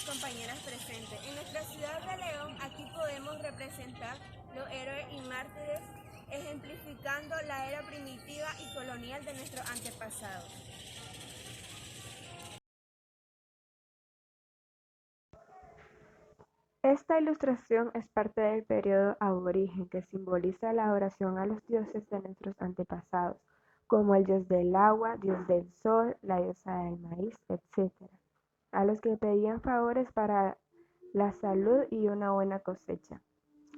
compañeras presentes. En nuestra ciudad de León, aquí podemos representar los héroes y mártires, ejemplificando la era primitiva y colonial de nuestros antepasados. Esta ilustración es parte del periodo aborigen que simboliza la adoración a los dioses de nuestros antepasados, como el dios del agua, dios del sol, la diosa del maíz, etc., a los que pedían favores para la salud y una buena cosecha.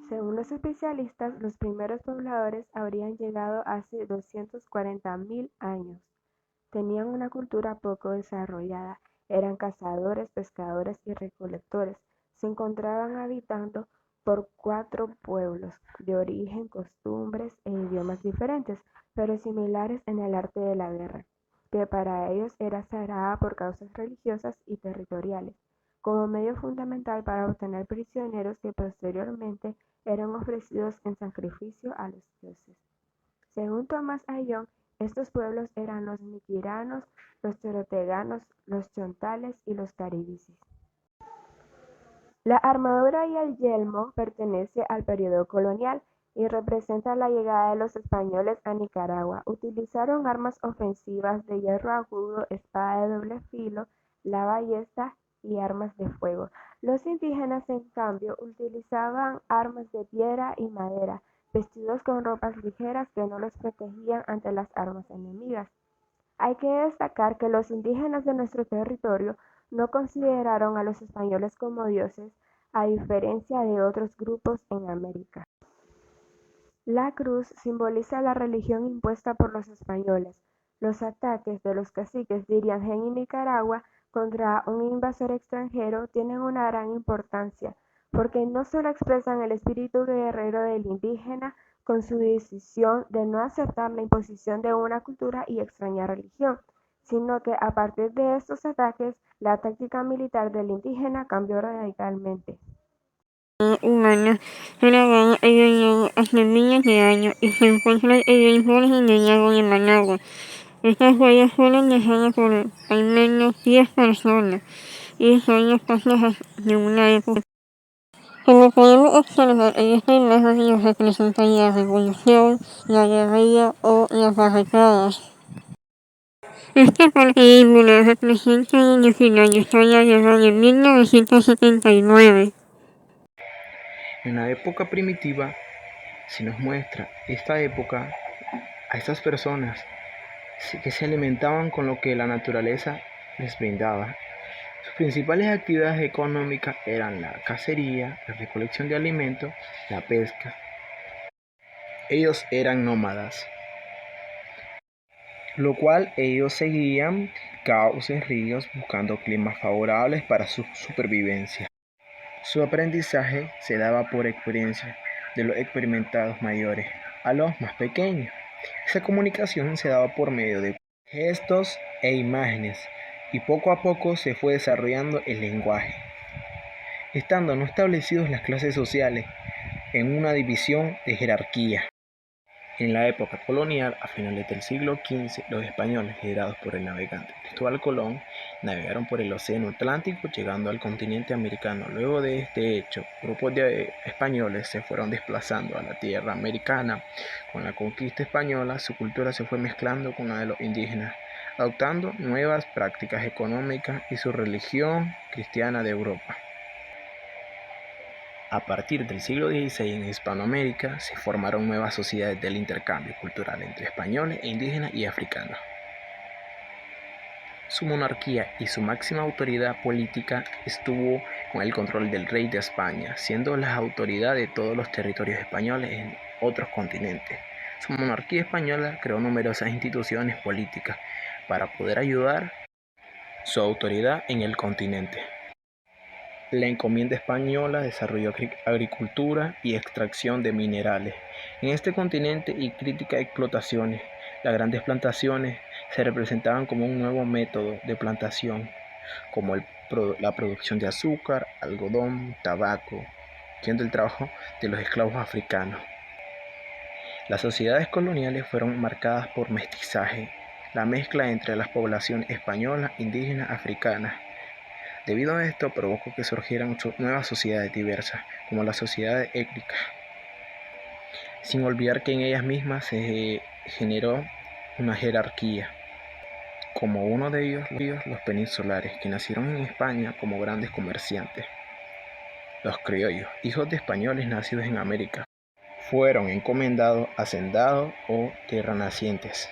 Según los especialistas, los primeros pobladores habrían llegado hace 240.000 años. Tenían una cultura poco desarrollada, eran cazadores, pescadores y recolectores. Se encontraban habitando por 4 pueblos, de origen, costumbres e idiomas diferentes, pero similares en el arte de la guerra, que para ellos era sagrada por causas religiosas y territoriales, como medio fundamental para obtener prisioneros que posteriormente eran ofrecidos en sacrificio a los dioses. Según Tomás Ayllón, estos pueblos eran los miquiranos, los choroteganos, los chontales y los caribisis. La armadura y el yelmo pertenece al periodo colonial y representa la llegada de los españoles a Nicaragua. Utilizaron armas ofensivas de hierro agudo, espada de doble filo, la ballesta y armas de fuego. Los indígenas, en cambio, utilizaban armas de piedra y madera, vestidos con ropas ligeras que no los protegían ante las armas enemigas. Hay que destacar que los indígenas de nuestro territorio no consideraron a los españoles como dioses, a diferencia de otros grupos en América. La cruz simboliza la religión impuesta por los españoles. Los ataques de los caciques de Iriangén y Nicaragua contra un invasor extranjero tienen una gran importancia, porque no solo expresan el espíritu guerrero del indígena con su decisión de no aceptar la imposición de una cultura y extraña religión, sino que a partir de estos ataques, la táctica militar del indígena cambió radicalmente. Humanas grabados a lo largo hasta miles de años y se encuentran en los bordes del lago de Managua. Estas huellas fueron dejadas por al menos 10 personas y son las pasajes de una época. Como podemos observar en esta imagen nos representa la revolución, la guerrilla o las barricadas. Esta película representa el finalizó la guerra de 1979. En la época primitiva se nos muestra esta época a estas personas que se alimentaban con lo que la naturaleza les brindaba. Sus principales actividades económicas eran la cacería, la recolección de alimentos, la pesca. Ellos eran nómadas, lo cual ellos seguían cauces, ríos, buscando climas favorables para su supervivencia. Su aprendizaje se daba por experiencia de los experimentados mayores a los más pequeños. Esa comunicación se daba por medio de gestos e imágenes y poco a poco se fue desarrollando el lenguaje, estando no establecidos las clases sociales en una división de jerarquía. En la época colonial, a finales del siglo XV, los españoles, liderados por el navegante Cristóbal Colón, navegaron por el Océano Atlántico llegando al continente americano. Luego de este hecho, grupos de españoles se fueron desplazando a la tierra americana. Con la conquista española, su cultura se fue mezclando con la de los indígenas, adoptando nuevas prácticas económicas y su religión cristiana de Europa. A partir del siglo XVI en Hispanoamérica se formaron nuevas sociedades del intercambio cultural entre españoles e indígenas y africanos. Su monarquía y su máxima autoridad política estuvo con el control del rey de España, siendo la autoridad de todos los territorios españoles en otros continentes. Su monarquía española creó numerosas instituciones políticas para poder ayudar su autoridad en el continente. La encomienda española desarrolló agricultura y extracción de minerales en este continente y crítica explotaciones. Las grandes plantaciones se representaban como un nuevo método de plantación, como la producción de azúcar, algodón, tabaco, siendo el trabajo de los esclavos africanos. Las sociedades coloniales fueron marcadas por mestizaje, la mezcla entre las poblaciones española, indígena, africana. Debido a esto provocó que surgieran nuevas sociedades diversas, como las sociedades étnicas, sin olvidar que en ellas mismas se generó una jerarquía, como uno de ellos los peninsulares, que nacieron en España como grandes comerciantes. Los criollos, hijos de españoles nacidos en América, fueron encomendados, hacendados o terratenientes.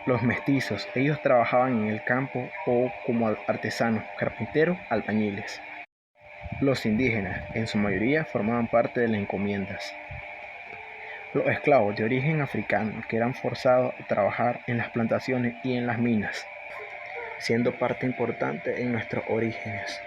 Los mestizos, ellos trabajaban en el campo o como artesanos, carpinteros, albañiles. Los indígenas, en su mayoría, formaban parte de las encomiendas. Los esclavos de origen africano, que eran forzados a trabajar en las plantaciones y en las minas, siendo parte importante en nuestros orígenes.